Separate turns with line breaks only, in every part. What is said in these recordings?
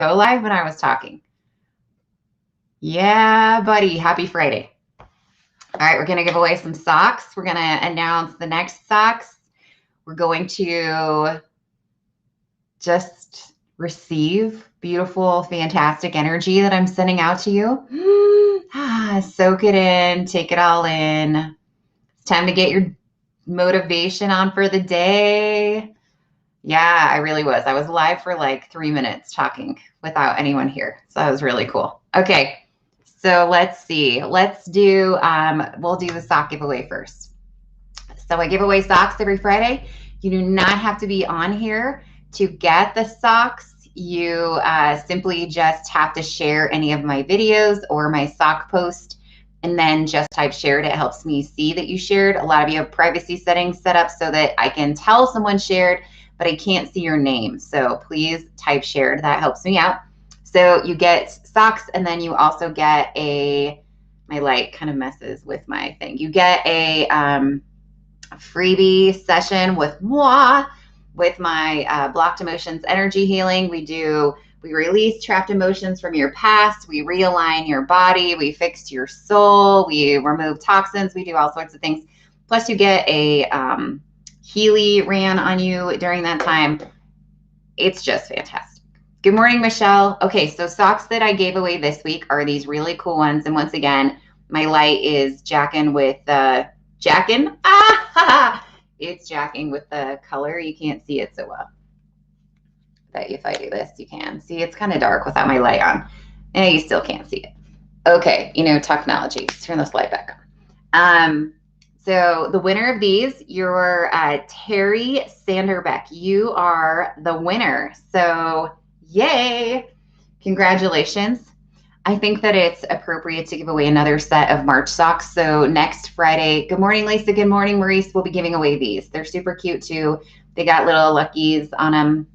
Go live when I was talking. Yeah, buddy. Happy Friday. All right, we're going to give away some socks. We're going to announce the next socks. We're going to just receive beautiful, fantastic energy that I'm sending out to you. Soak it in, take it all in. It's time to get your motivation on for the day. Yeah, I really was. I was live for like 3 minutes talking without anyone here. So that was really cool. Okay. So let's see. We'll do the sock giveaway first. So I give away socks every Friday. You do not have to be on here to get the socks. You simply just have to share any of my videos or my sock post and then just type shared. It helps me see that you shared. A lot of you have privacy settings set up so that I can tell someone shared, but I can't see your name. So please type shared. That helps me out. So you get socks, and then you also get my light kind of messes with my thing. You get a freebie session with moi, with my blocked emotions energy healing. We release trapped emotions from your past. We realign your body. We fix your soul. We remove toxins. We do all sorts of things. Plus, you get a Healy ran on you during that time. It's just fantastic. Good morning, Michelle. Okay, so socks that I gave away this week are these really cool ones. And once again, my light is jacking with jacking. It's jacking with the color. You can't see it so well. But if I do this, you can. See, it's kind of dark without my light on. And you still can't see it. Okay, technology. Let's turn this light back on. So the winner of these, you're Terry Sanderbeck. You are the winner. So yay. Congratulations. I think that it's appropriate to give away another set of March socks. So next Friday, good morning, Lisa. Good morning, Maurice. We'll be giving away these. They're super cute too. They got little luckies on them,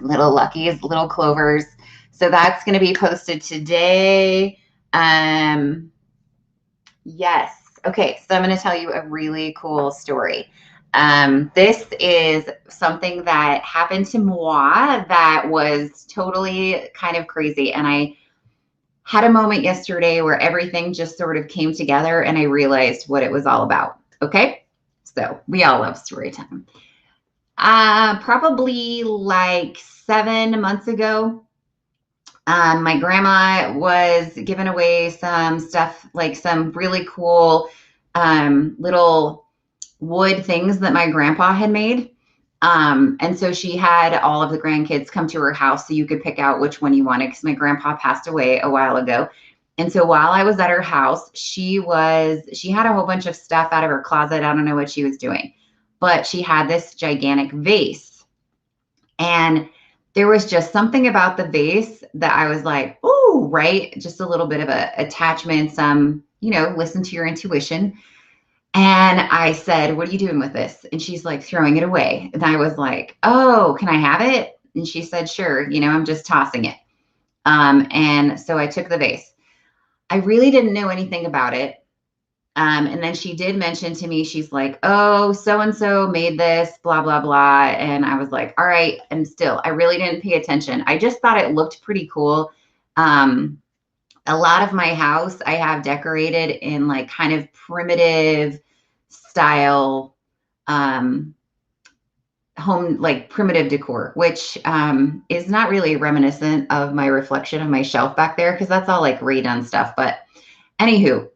little luckies, little clovers. So that's going to be posted today. Yes. Okay. So I'm going to tell you a really cool story. This is something that happened to moi that was totally kind of crazy. And I had a moment yesterday where everything just sort of came together and I realized what it was all about. Okay. So we all love story time. Probably like 7 months ago, my grandma was giving away some stuff, like some really cool little wood things that my grandpa had made. And so she had all of the grandkids come to her house so you could pick out which one you wanted because my grandpa passed away a while ago. And so while I was at her house, she had a whole bunch of stuff out of her closet. I don't know what she was doing, but she had this gigantic vase. And there was just something about the vase that I was like, oh, right. Just a little bit of a attachment, listen to your intuition. And I said, what are you doing with this? And she's like, throwing it away. And I was like, oh, can I have it? And she said, sure. I'm just tossing it. And so I took the vase. I really didn't know anything about it. And then she did mention to me, she's like, oh, so-and-so made this, blah, blah, blah. And I was like, all right. And still, I really didn't pay attention. I just thought it looked pretty cool. A lot of my house I have decorated in like kind of primitive style, home, like primitive decor, which is not really reminiscent of my reflection of my shelf back there because that's all like redone stuff. But anywho,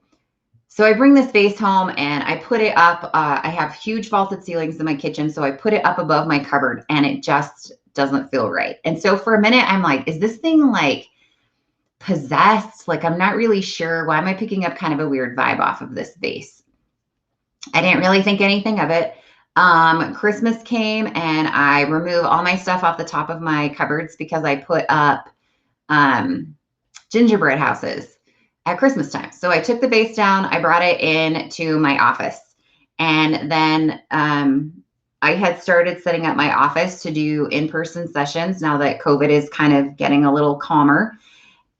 so I bring this vase home and I put it up. I have huge vaulted ceilings in my kitchen. So I put it up above my cupboard and it just doesn't feel right. And so for a minute, I'm like, is this thing like possessed? Like, I'm not really sure. Why am I picking up kind of a weird vibe off of this vase? I didn't really think anything of it. Christmas came and I removed all my stuff off the top of my cupboards because I put up gingerbread houses at Christmas time. So I took the vase down, I brought it in to my office. And then I had started setting up my office to do in-person sessions now that COVID is kind of getting a little calmer.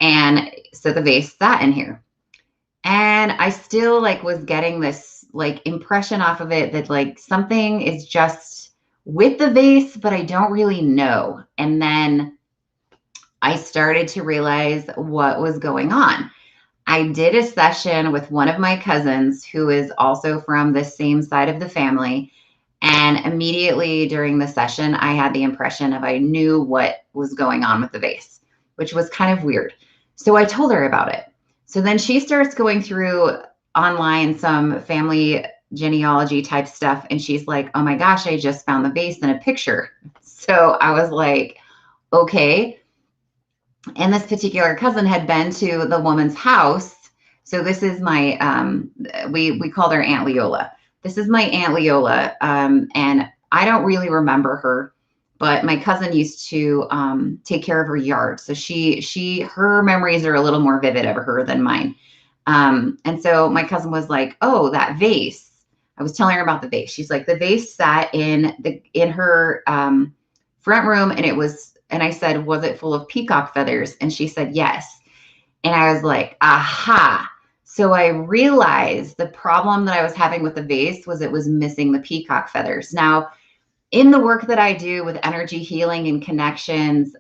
And so the vase sat in here. And I still like was getting this like impression off of it that like something is just with the vase, but I don't really know. And then I started to realize what was going on. I did a session with one of my cousins who is also from the same side of the family. And immediately during the session, I had the impression of I knew what was going on with the vase, which was kind of weird. So I told her about it. So then she starts going through online some family genealogy type stuff. And she's like, oh my gosh, I just found the vase in a picture. So I was like, okay. And this particular cousin had been to the woman's house. So this is my we called her Aunt Leola. This is my Aunt Leola, and I don't really remember her, but my cousin used to take care of her yard. So her memories are a little more vivid of her than mine. And so my cousin was like, "Oh, that vase." I was telling her about the vase. She's like, "The vase sat in her front room, and it was." And I said, was it full of peacock feathers? And she said, yes. And I was like, aha. So I realized the problem that I was having with the vase was it was missing the peacock feathers. Now, in the work that I do with energy healing and connections,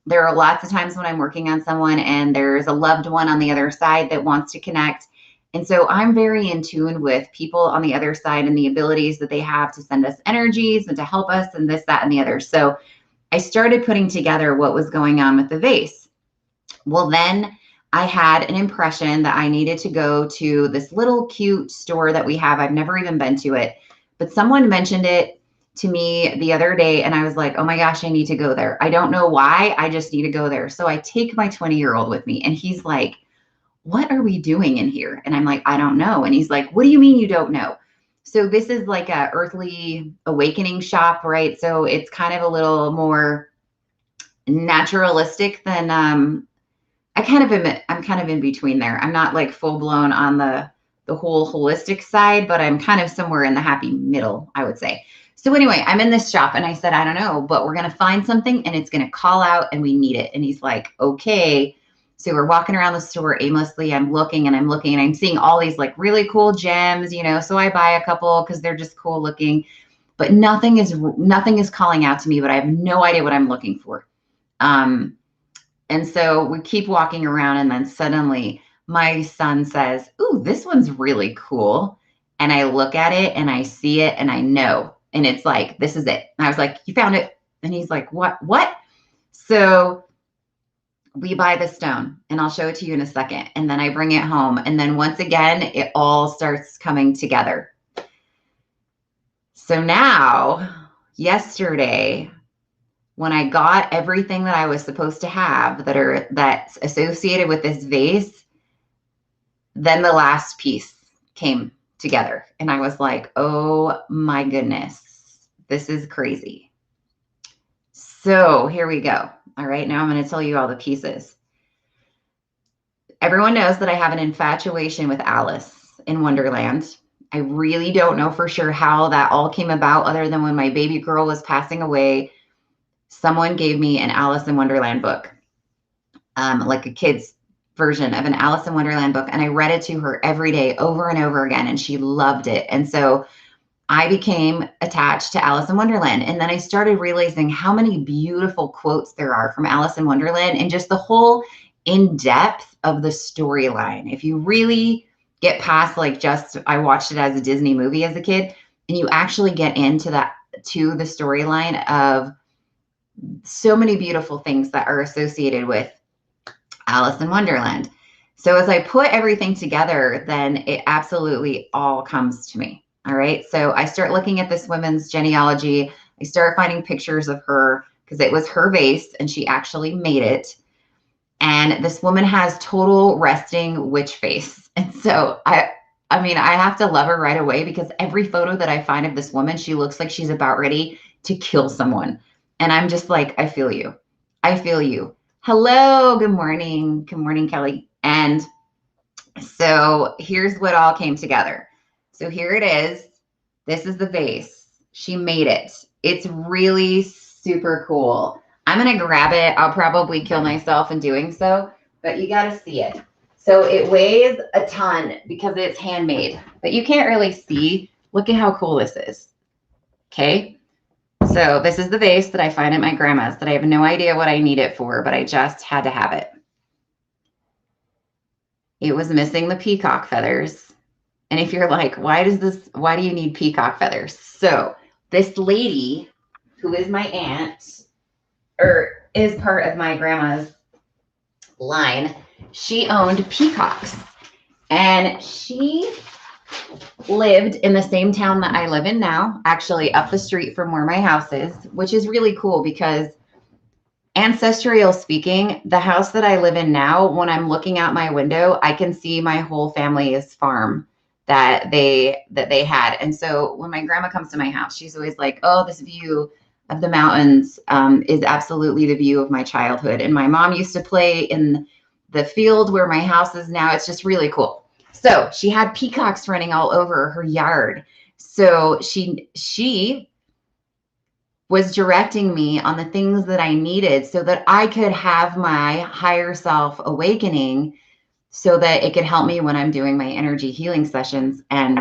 there are lots of times when I'm working on someone and there's a loved one on the other side that wants to connect. And so I'm very in tune with people on the other side and the abilities that they have to send us energies and to help us and this, that, and the other. So I started putting together what was going on with the vase. Well, then I had an impression that I needed to go to this little cute store that we have. I've never even been to it, but someone mentioned it to me the other day, and I was like, oh my gosh, I need to go there. I don't know why. I just need to go there. So I take my 20-year-old with me, and he's like, what are we doing in here? And I'm like, I don't know. And he's like, what do you mean you don't know? So this is like a earthly awakening shop, right? So it's kind of a little more naturalistic than I'm kind of in between there. I'm not like full blown on the whole holistic side, but I'm kind of somewhere in the happy middle, I would say. So anyway, I'm in this shop and I said, I don't know, but we're going to find something and it's going to call out and we need it. And he's like, okay. So we're walking around the store aimlessly. I'm looking and I'm seeing all these like really cool gems, so I buy a couple because they're just cool looking, but nothing is calling out to me, but I have no idea what I'm looking for. And so we keep walking around and then suddenly my son says, ooh, this one's really cool. And I look at it and I see it and I know, and it's like, this is it. And I was like, you found it. And he's like, what? So we buy the stone and I'll show it to you in a second. And then I bring it home. And then once again, it all starts coming together. So now, yesterday, when I got everything that I was supposed to have that's associated with this vase, then the last piece came together. And I was like, oh my goodness, this is crazy. So here we go. All right, now I'm going to tell you all the pieces. Everyone knows that I have an infatuation with Alice in Wonderland. I really don't know for sure how that all came about, other than when my baby girl was passing away, someone gave me an Alice in Wonderland book, like a kid's version of an Alice in Wonderland book. And I read it to her every day over and over again, and she loved it. And so I became attached to Alice in Wonderland. And then I started realizing how many beautiful quotes there are from Alice in Wonderland and just the whole in-depth of the storyline. If you really get past I watched it as a Disney movie as a kid, and you actually get into the storyline of so many beautiful things that are associated with Alice in Wonderland. So as I put everything together, then it absolutely all comes to me. All right. So I start looking at this woman's genealogy. I start finding pictures of her because it was her vase and she actually made it. And this woman has total resting witch face. And so I have to love her right away, because every photo that I find of this woman, she looks like she's about ready to kill someone. And I'm just like, I feel you. I feel you. Hello. Good morning. Good morning, Kelly. And so here's what all came together. So here it is. This is the vase. She made it. It's really super cool. I'm going to grab it. I'll probably kill myself in doing so, but you got to see it. So it weighs a ton because it's handmade, but you can't really see. Look at how cool this is. Okay. So this is the vase that I find at my grandma's that I have no idea what I need it for, but I just had to have it. It was missing the peacock feathers. And if you're like, why do you need peacock feathers? So this lady who is my aunt or is part of my grandma's line, she owned peacocks and she lived in the same town that I live in now, actually up the street from where my house is, which is really cool because ancestral speaking, the house that I live in now, when I'm looking out my window, I can see my whole family's farm that they had. And so when my grandma comes to my house, she's always like, "Oh, this view of the mountains is absolutely the view of my childhood." And my mom used to play in the field where my house is now. It's just really cool. So she had peacocks running all over her yard. So she was directing me on the things that I needed so that I could have my higher self awakening so that it could help me when I'm doing my energy healing sessions. And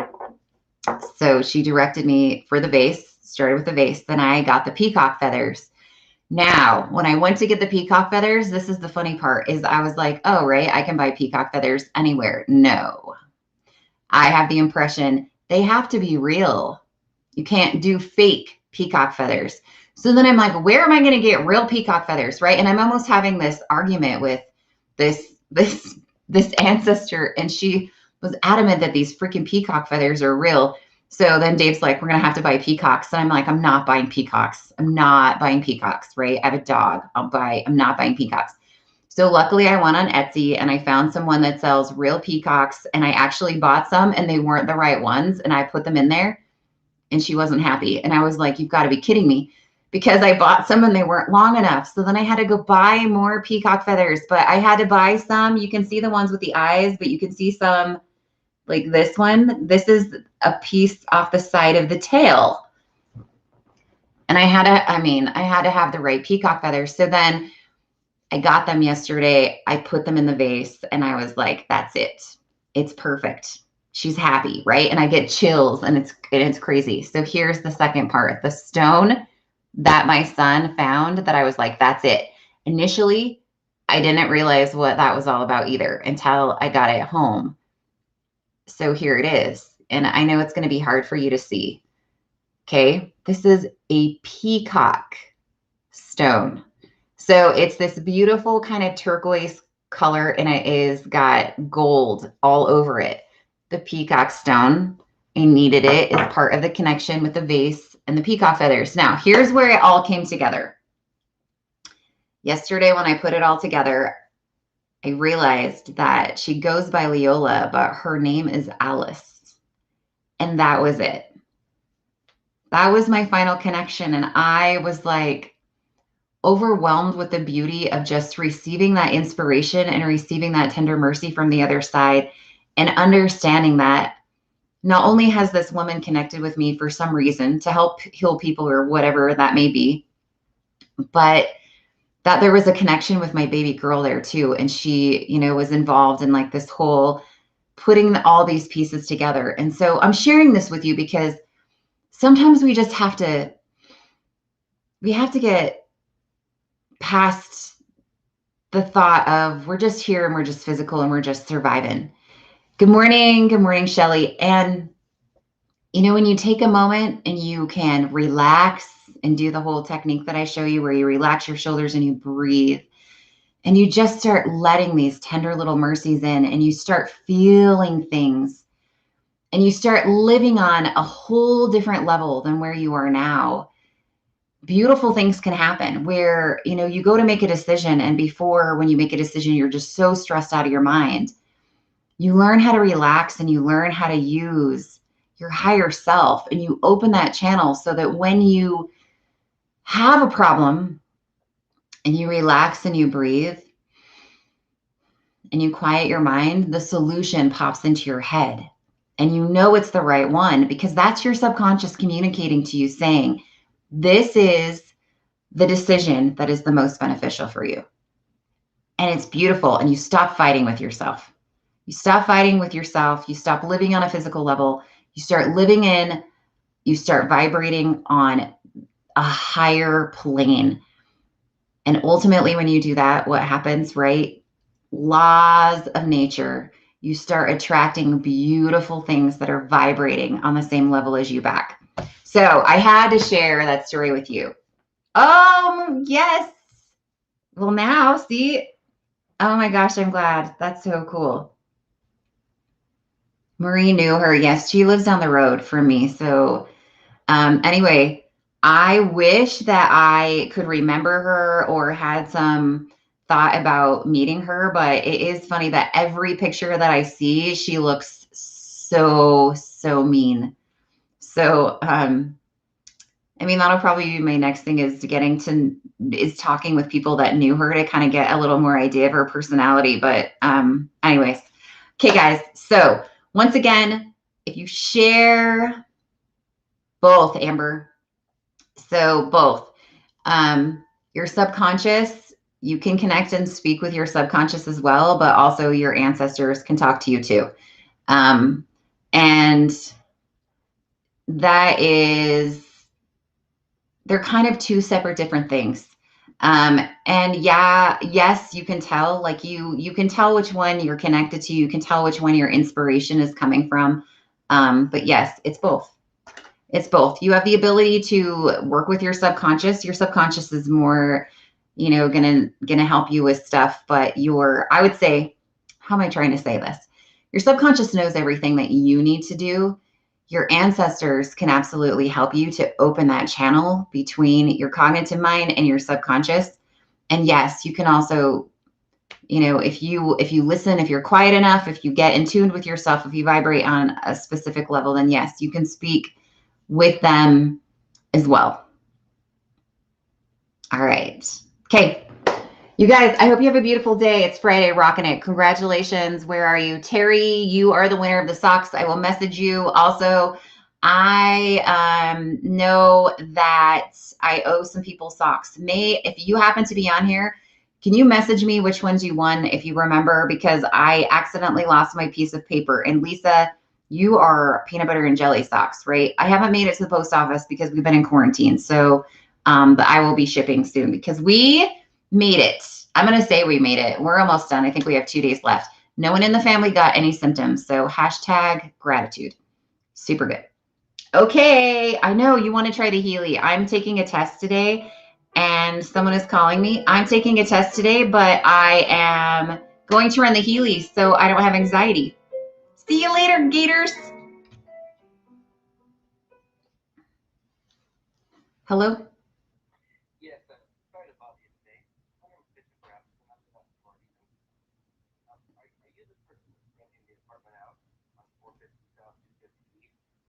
so she directed me for the vase, started with the vase. Then I got the peacock feathers. Now, when I went to get the peacock feathers, this is the funny part is I was like, oh, right, I can buy peacock feathers anywhere. No, I have the impression they have to be real. You can't do fake peacock feathers. So then I'm like, where am I going to get real peacock feathers, right? And I'm almost having this argument with this ancestor, and she was adamant that these freaking peacock feathers are real. So then Dave's like, we're going to have to buy peacocks. And I'm like, I'm not buying peacocks. I'm not buying peacocks, right? I have a dog. I'm not buying peacocks. So luckily I went on Etsy and I found someone that sells real peacocks, and I actually bought some and they weren't the right ones. And I put them in there and she wasn't happy. And I was like, you've got to be kidding me, because I bought some and they weren't long enough. So then I had to go buy more peacock feathers, but I had to buy some. You can see the ones with the eyes, but you can see some like this one. This is a piece off the side of the tail. And I had to have the right peacock feathers. So then I got them yesterday. I put them in the vase and I was like, that's it. It's perfect. She's happy, right? And I get chills and it's crazy. So here's the second part. The stone that my son found that I was like, that's it. Initially, I didn't realize what that was all about either until I got it home. So here it is. And I know it's going to be hard for you to see. Okay. This is a peacock stone. So it's this beautiful kind of turquoise color, and it is got gold all over it. The peacock stone, I needed it as part of the connection with the vase and the peacock feathers. Now, here's where it all came together. Yesterday, when I put it all together, I realized that she goes by Leola, but her name is Alice. And that was it. That was my final connection. And I was like overwhelmed with the beauty of just receiving that inspiration and receiving that tender mercy from the other side, and understanding that not only has this woman connected with me for some reason to help heal people or whatever that may be, but that there was a connection with my baby girl there too. And she, was involved in like this whole putting all these pieces together. And so I'm sharing this with you because sometimes we have to get past the thought of we're just here and we're just physical and we're just surviving. Good morning, Shelly. And when you take a moment and you can relax and do the whole technique that I show you where you relax your shoulders and you breathe and you just start letting these tender little mercies in, and you start feeling things and you start living on a whole different level than where you are now. Beautiful things can happen where, you go to make a decision, and before, when you make a decision, you're just so stressed out of your mind. You learn how to relax and you learn how to use your higher self, and you open that channel so that when you have a problem and you relax and you breathe and you quiet your mind, the solution pops into your head, and it's the right one, because that's your subconscious communicating to you saying, this is the decision that is the most beneficial for you. And it's beautiful. And you stop fighting with yourself. You stop fighting with yourself. You stop living on a physical level. You start vibrating on a higher plane. And ultimately, when you do that, what happens, right? Laws of nature. You start attracting beautiful things that are vibrating on the same level as you back. So I had to share that story with you. Oh, yes. Well, now, see, oh my gosh, I'm glad. That's so cool. Marie knew her. Yes, she lives down the road from me. So, anyway, I wish that I could remember her or had some thought about meeting her, but it is funny that every picture that I see, she looks so mean. So, I mean, that'll probably be my next thing is talking with people that knew her to kind of get a little more idea of her personality. But anyways, okay, guys. So once again, if you share both, Amber, so both your subconscious, you can connect and speak with your subconscious as well, but also your ancestors can talk to you too. And that is they're kind of two separate different things. And yeah, yes, you can tell, like you can tell which one you're connected to. You can tell which one your inspiration is coming from. But yes, it's both. It's both. You have the ability to work with your subconscious. Your subconscious is more, gonna help you with stuff. But I would say, how am I trying to say this? Your subconscious knows everything that you need to do. Your ancestors can absolutely help you to open that channel between your cognitive mind and your subconscious. And yes, you can also, if you listen, if you're quiet enough, if you get in tune with yourself, if you vibrate on a specific level, then yes, you can speak with them as well. All right. Okay. You guys, I hope you have a beautiful day. It's Friday, rocking it. Congratulations. Where are you? Terry, you are the winner of the socks. I will message you. Also, I know that I owe some people socks. If you happen to be on here, can you message me which ones you won if you remember? Because I accidentally lost my piece of paper. And Lisa, you are peanut butter and jelly socks, right? I haven't made it to the post office because we've been in quarantine. So, but I will be shipping soon because we made it. I'm going to say we made it. We're almost done. I think we have 2 days left. No one in the family got any symptoms. So hashtag gratitude. Super good. Okay. I know you want to try the Healy. I'm taking a test today and someone is calling me. I'm taking a test today, but I am going to run the Healy so I don't have anxiety. See you later, Gators. Hello?